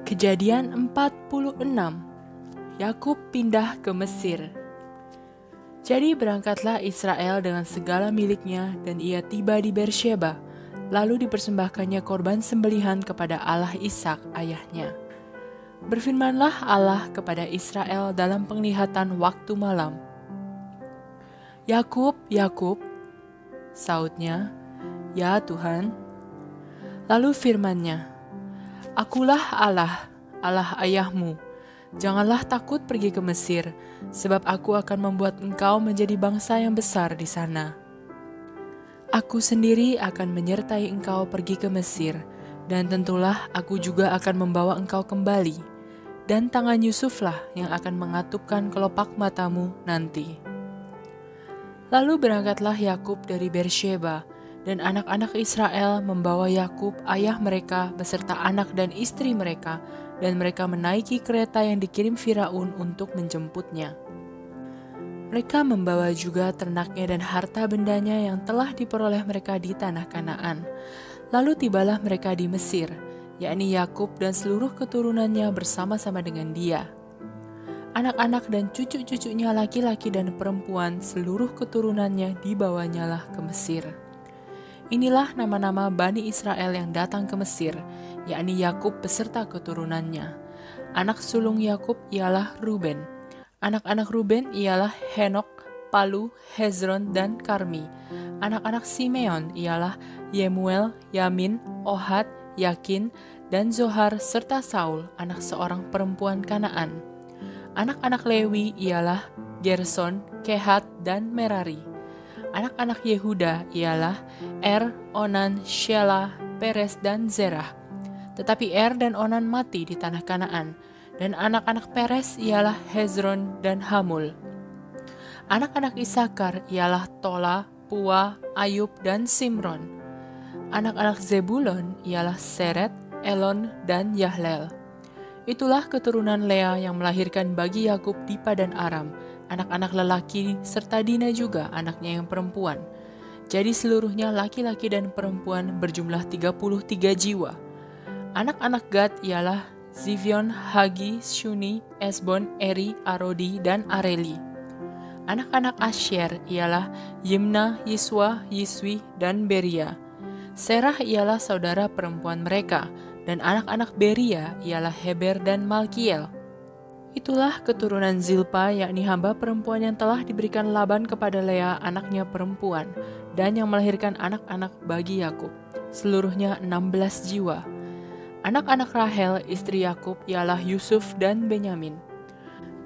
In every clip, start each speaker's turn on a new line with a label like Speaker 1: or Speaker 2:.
Speaker 1: Kejadian 46. Yakub pindah ke Mesir. Jadi berangkatlah Israel dengan segala miliknya dan ia tiba di Beersheba. Lalu dipersembahkannya korban sembelihan kepada Allah Ishak ayahnya. Berfirmanlah Allah kepada Israel dalam penglihatan waktu malam. Yakub, Yakub, sautnya, ya Tuhan. Lalu firman-Nya, Akulah Allah, Allah ayahmu. Janganlah takut pergi ke Mesir, sebab aku akan membuat engkau menjadi bangsa yang besar di sana. Aku sendiri akan menyertai engkau pergi ke Mesir, dan tentulah aku juga akan membawa engkau kembali, dan tangan Yusuflah yang akan mengatupkan kelopak matamu nanti. Lalu berangkatlah Yakub dari Beersheba, dan anak-anak Israel membawa Yakub ayah mereka beserta anak dan istri mereka, dan mereka menaiki kereta yang dikirim Firaun untuk menjemputnya. Mereka membawa juga ternaknya dan harta bendanya yang telah diperoleh mereka di tanah Kanaan. Lalu tibalah mereka di Mesir, yakni Yakub dan seluruh keturunannya bersama-sama dengan dia. Anak-anak dan cucu-cucunya laki-laki dan perempuan seluruh keturunannya dibawanyalah ke Mesir. Inilah nama-nama Bani Israel yang datang ke Mesir, yakni Yakub beserta keturunannya. Anak sulung Yakub ialah Ruben. Anak-anak Ruben ialah Henok, Palu, Hezron, dan Karmi. Anak-anak Simeon ialah Yemuel, Yamin, Ohad, Yakin, dan Zohar serta Saul, anak seorang perempuan Kanaan. Anak-anak Lewi ialah Gerson, Kehat, dan Merari. Anak-anak Yehuda ialah Onan, Shelah, Peres, dan Zerah. Tetapi dan Onan mati di tanah Kanaan, dan anak-anak Peres ialah Hezron dan Hamul. Anak-anak Isakar ialah Tola, Pua, Ayub, dan Simron. Anak-anak Zebulon ialah Seret, Elon, dan Yahlel. Itulah keturunan Lea yang melahirkan bagi Yakub di Padan Aram, anak-anak lelaki serta Dina juga anaknya yang perempuan. Jadi seluruhnya laki-laki dan perempuan berjumlah 33 jiwa. Anak-anak Gad ialah Zivion, Hagi, Shuni, Esbon, Eri, Arodi, dan Areli. Anak-anak Asher ialah Yimna, Yiswa, Yiswi, dan Beria. Serah ialah saudara perempuan mereka, dan anak-anak Beria ialah Heber dan Malkiel. Itulah keturunan Zilpa, yakni hamba perempuan yang telah diberikan Laban kepada Lea anaknya perempuan, dan yang melahirkan anak-anak bagi Yakub, seluruhnya 16 jiwa. Anak-anak Rahel, istri Yakub, ialah Yusuf dan Benyamin.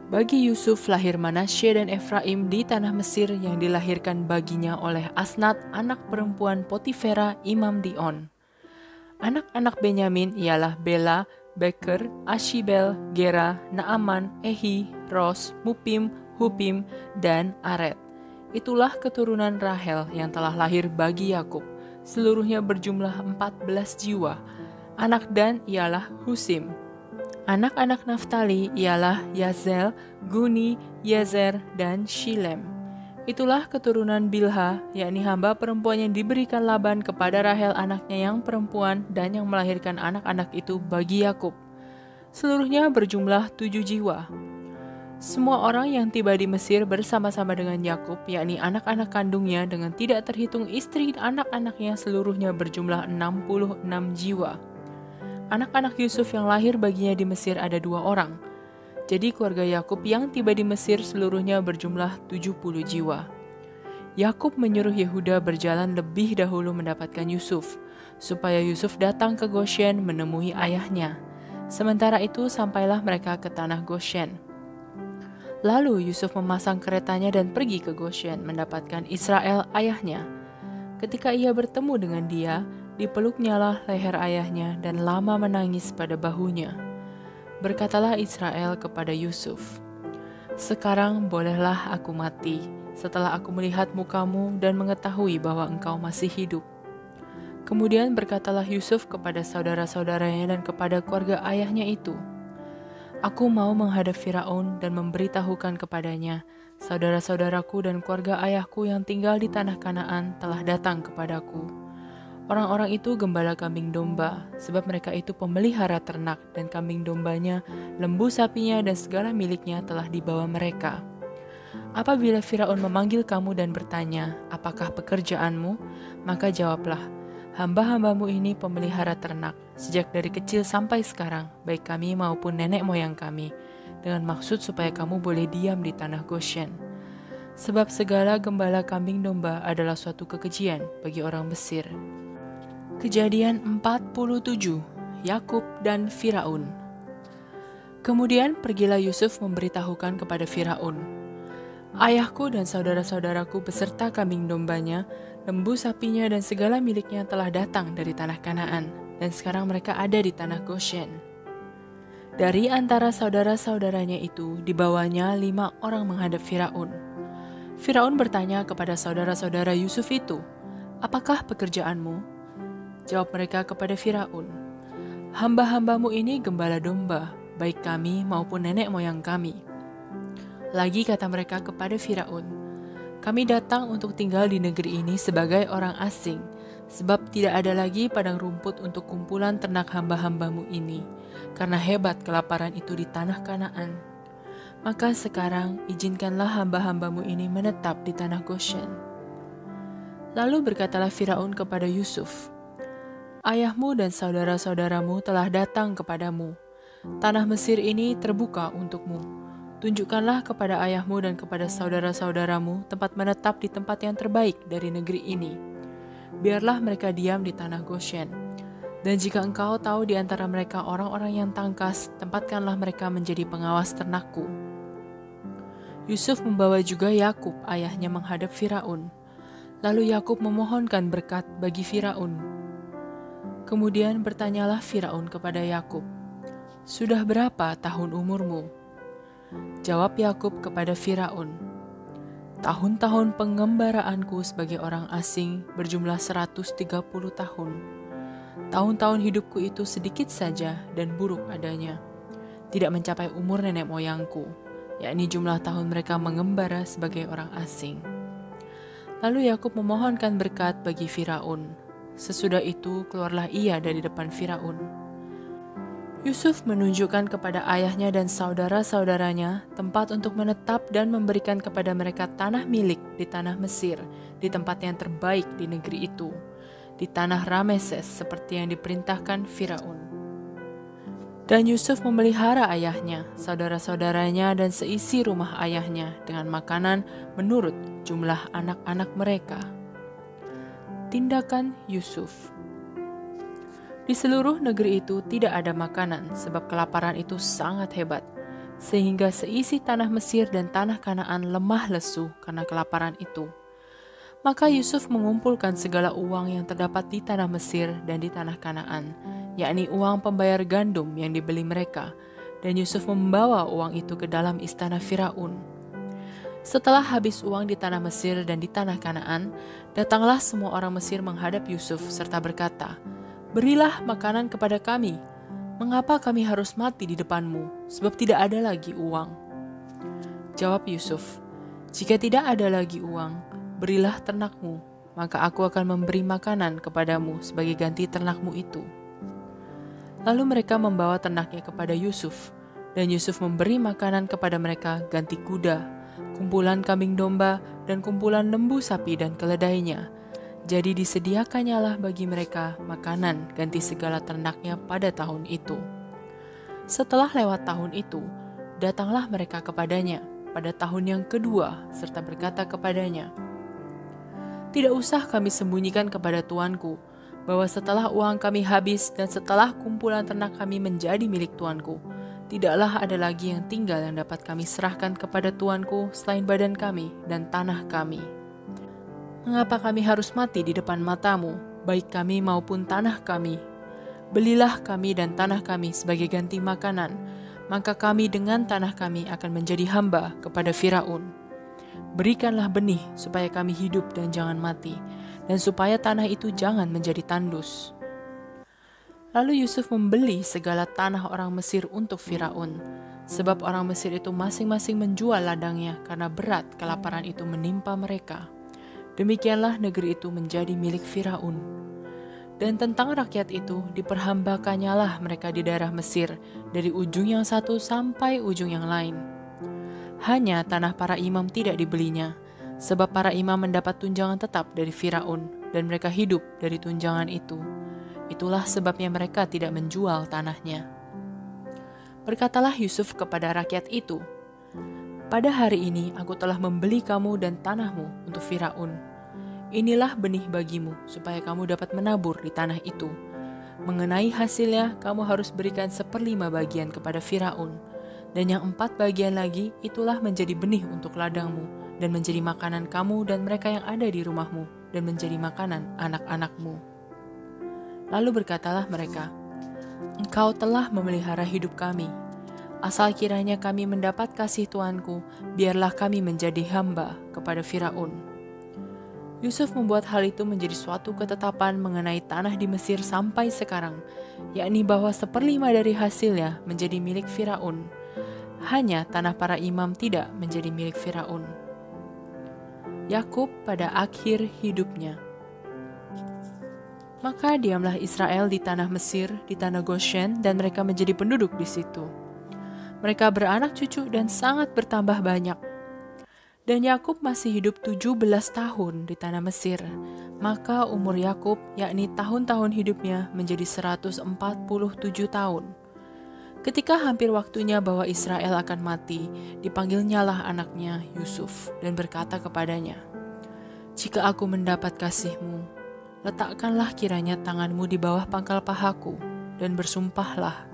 Speaker 1: Bagi Yusuf lahir Manasye dan Efraim di tanah Mesir yang dilahirkan baginya oleh Asnat, anak perempuan Potifera, imam di On. Anak-anak Benyamin ialah Bela, Beker, Ashibel, Gera, Naaman, Ehi, Ros, Mupim, Hupim, dan Aret. Itulah keturunan Rahel yang telah lahir bagi Yakub, seluruhnya berjumlah 14 jiwa. Anak Dan ialah Husim. Anak-anak Naftali ialah Yazel, Guni, Yezer, dan Shilem. Itulah keturunan Bilha, yakni hamba perempuan yang diberikan Laban kepada Rahel anaknya yang perempuan dan yang melahirkan anak-anak itu bagi Yakub. Seluruhnya berjumlah 7 jiwa. Semua orang yang tiba di Mesir bersama-sama dengan Yakub, yakni anak-anak kandungnya dengan tidak terhitung istri anak-anaknya seluruhnya berjumlah 66 jiwa. Anak-anak Yusuf yang lahir baginya di Mesir ada 2 orang. Jadi keluarga Yakub yang tiba di Mesir seluruhnya berjumlah 70 jiwa. Yakub menyuruh Yehuda berjalan lebih dahulu mendapatkan Yusuf, supaya Yusuf datang ke Goshen menemui ayahnya. Sementara itu sampailah mereka ke tanah Goshen. Lalu Yusuf memasang keretanya dan pergi ke Goshen mendapatkan Israel ayahnya. Ketika ia bertemu dengan dia, dipeluknyalah leher ayahnya dan lama menangis pada bahunya. Berkatalah Israel kepada Yusuf, "Sekarang bolehlah aku mati, setelah aku melihat mukamu dan mengetahui bahwa engkau masih hidup." Kemudian berkatalah Yusuf kepada saudara-saudaranya dan kepada keluarga ayahnya itu, "Aku mau menghadap Firaun dan memberitahukan kepadanya, saudara-saudaraku dan keluarga ayahku yang tinggal di tanah Kanaan telah datang kepadaku. Orang-orang itu gembala kambing domba, sebab mereka itu pemelihara ternak, dan kambing dombanya, lembu sapinya, dan segala miliknya telah dibawa mereka. Apabila Firaun memanggil kamu dan bertanya, apakah pekerjaanmu? Maka jawablah, hamba-hambamu ini pemelihara ternak, sejak dari kecil sampai sekarang, baik kami maupun nenek moyang kami, dengan maksud supaya kamu boleh diam di tanah Goshen. Sebab segala gembala kambing domba adalah suatu kekejian bagi orang Mesir. Kejadian 47, Yakub dan Firaun. Kemudian pergilah Yusuf memberitahukan kepada Firaun, ayahku dan saudara-saudaraku beserta kambing dombanya, lembu sapinya dan segala miliknya telah datang dari tanah Kanaan, dan sekarang mereka ada di tanah Goshen. Dari antara saudara-saudaranya itu, dibawanya 5 orang menghadap Firaun. Firaun bertanya kepada saudara-saudara Yusuf itu, apakah pekerjaanmu? Jawab mereka kepada Firaun, hamba-hambamu ini gembala domba, baik kami maupun nenek moyang kami. Lagi kata mereka kepada Firaun, kami datang untuk tinggal di negeri ini sebagai orang asing, sebab tidak ada lagi padang rumput untuk kumpulan ternak hamba-hambamu ini, karena hebat kelaparan itu di tanah Kanaan. Maka sekarang izinkanlah hamba-hambamu ini menetap di tanah Goshen. Lalu berkatalah Firaun kepada Yusuf, ayahmu dan saudara-saudaramu telah datang kepadamu. Tanah Mesir ini terbuka untukmu. Tunjukkanlah kepada ayahmu dan kepada saudara-saudaramu tempat menetap di tempat yang terbaik dari negeri ini. Biarlah mereka diam di tanah Goshen. Dan jika engkau tahu di antara mereka orang-orang yang tangkas, tempatkanlah mereka menjadi pengawas ternakku. Yusuf membawa juga Yakub, ayahnya menghadap Firaun. Lalu Yakub memohonkan berkat bagi Firaun. Kemudian bertanyalah Firaun kepada Yakub, sudah berapa tahun umurmu? Jawab Yakub kepada Firaun, tahun-tahun pengembaraanku sebagai orang asing berjumlah 130 tahun. Tahun-tahun hidupku itu sedikit saja dan buruk adanya, tidak mencapai umur nenek moyangku, yakni jumlah tahun mereka mengembara sebagai orang asing. Lalu Yakub memohonkan berkat bagi Firaun. Sesudah itu keluarlah ia dari depan Firaun. Yusuf menunjukkan kepada ayahnya dan saudara-saudaranya tempat untuk menetap dan memberikan kepada mereka tanah milik di tanah Mesir, di tempat yang terbaik di negeri itu, di tanah Rameses seperti yang diperintahkan Firaun. Dan Yusuf memelihara ayahnya, saudara-saudaranya dan seisi rumah ayahnya dengan makanan menurut jumlah anak-anak mereka. Tindakan Yusuf. Di seluruh negeri itu tidak ada makanan, sebab kelaparan itu sangat hebat, sehingga seisi tanah Mesir dan tanah Kanaan lemah lesu karena kelaparan itu. Maka Yusuf mengumpulkan segala uang yang terdapat di tanah Mesir dan di tanah Kanaan, yakni uang pembayar gandum yang dibeli mereka, dan Yusuf membawa uang itu ke dalam istana Firaun. Setelah habis uang di tanah Mesir dan di tanah Kanaan, datanglah semua orang Mesir menghadap Yusuf serta berkata, berilah makanan kepada kami. Mengapa kami harus mati di depanmu, sebab tidak ada lagi uang? Jawab Yusuf, jika tidak ada lagi uang, berilah ternakmu, maka aku akan memberi makanan kepadamu sebagai ganti ternakmu itu. Lalu mereka membawa ternaknya kepada Yusuf, dan Yusuf memberi makanan kepada mereka ganti kuda, kumpulan kambing domba, dan kumpulan lembu sapi dan keledainya. Jadi disediakannyalah bagi mereka makanan ganti segala ternaknya pada tahun itu. Setelah lewat tahun itu, datanglah mereka kepadanya pada tahun yang kedua, serta berkata kepadanya, tidak usah kami sembunyikan kepada tuanku, bahwa setelah uang kami habis dan setelah kumpulan ternak kami menjadi milik tuanku, tidaklah ada lagi yang tinggal yang dapat kami serahkan kepada tuanku selain badan kami dan tanah kami. Mengapa kami harus mati di depan matamu, baik kami maupun tanah kami? Belilah kami dan tanah kami sebagai ganti makanan, maka kami dengan tanah kami akan menjadi hamba kepada Firaun. Berikanlah benih supaya kami hidup dan jangan mati, dan supaya tanah itu jangan menjadi tandus. Lalu Yusuf membeli segala tanah orang Mesir untuk Firaun, sebab orang Mesir itu masing-masing menjual ladangnya karena berat kelaparan itu menimpa mereka. Demikianlah negeri itu menjadi milik Firaun. Dan tentang rakyat itu, diperhambakannya mereka di daerah Mesir, dari ujung yang satu sampai ujung yang lain. Hanya tanah para imam tidak dibelinya, sebab para imam mendapat tunjangan tetap dari Firaun, dan mereka hidup dari tunjangan itu. Itulah sebabnya mereka tidak menjual tanahnya. Berkatalah Yusuf kepada rakyat itu, "Pada hari ini aku telah membeli kamu dan tanahmu untuk Firaun. Inilah benih bagimu, supaya kamu dapat menabur di tanah itu. Mengenai hasilnya, kamu harus berikan 1/5 bagian kepada Firaun, dan yang 4 bagian lagi itulah menjadi benih untuk ladangmu, dan menjadi makanan kamu dan mereka yang ada di rumahmu, dan menjadi makanan anak-anakmu." Lalu berkatalah mereka, "Engkau telah memelihara hidup kami. Asal kiranya kami mendapat kasih Tuanku, biarlah kami menjadi hamba kepada Firaun." Yusuf membuat hal itu menjadi suatu ketetapan mengenai tanah di Mesir sampai sekarang, yakni bahwa 1/5 dari hasilnya menjadi milik Firaun. Hanya tanah para imam tidak menjadi milik Firaun. Yakub pada akhir hidupnya. Maka diamlah Israel di tanah Mesir, di tanah Goshen, dan mereka menjadi penduduk di situ. Mereka beranak cucu dan sangat bertambah banyak. Dan Yakub masih hidup 17 tahun di tanah Mesir. Maka umur Yakub, yakni tahun-tahun hidupnya, menjadi 147 tahun. Ketika hampir waktunya bahwa Israel akan mati, dipanggilnyalah anaknya Yusuf dan berkata kepadanya, "Jika aku mendapat kasih-Mu, letakkanlah kiranya tanganmu di bawah pangkal pahaku, dan bersumpahlah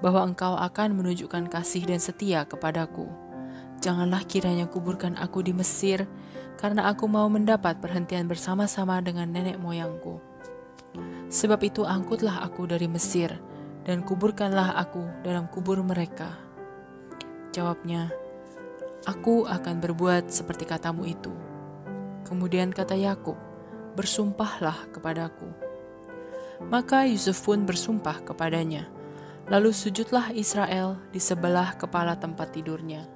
Speaker 1: bahwa engkau akan menunjukkan kasih dan setia kepadaku. Janganlah kiranya kuburkan aku di Mesir, karena aku mau mendapat perhentian bersama-sama dengan nenek moyangku. Sebab itu angkutlah aku dari Mesir, dan kuburkanlah aku dalam kubur mereka." Jawabnya, "Aku akan berbuat seperti katamu itu." Kemudian kata Yakub, "Bersumpahlah kepadaku." Maka Yusuf pun bersumpah kepadanya. Lalu sujudlah Israel di sebelah kepala tempat tidurnya.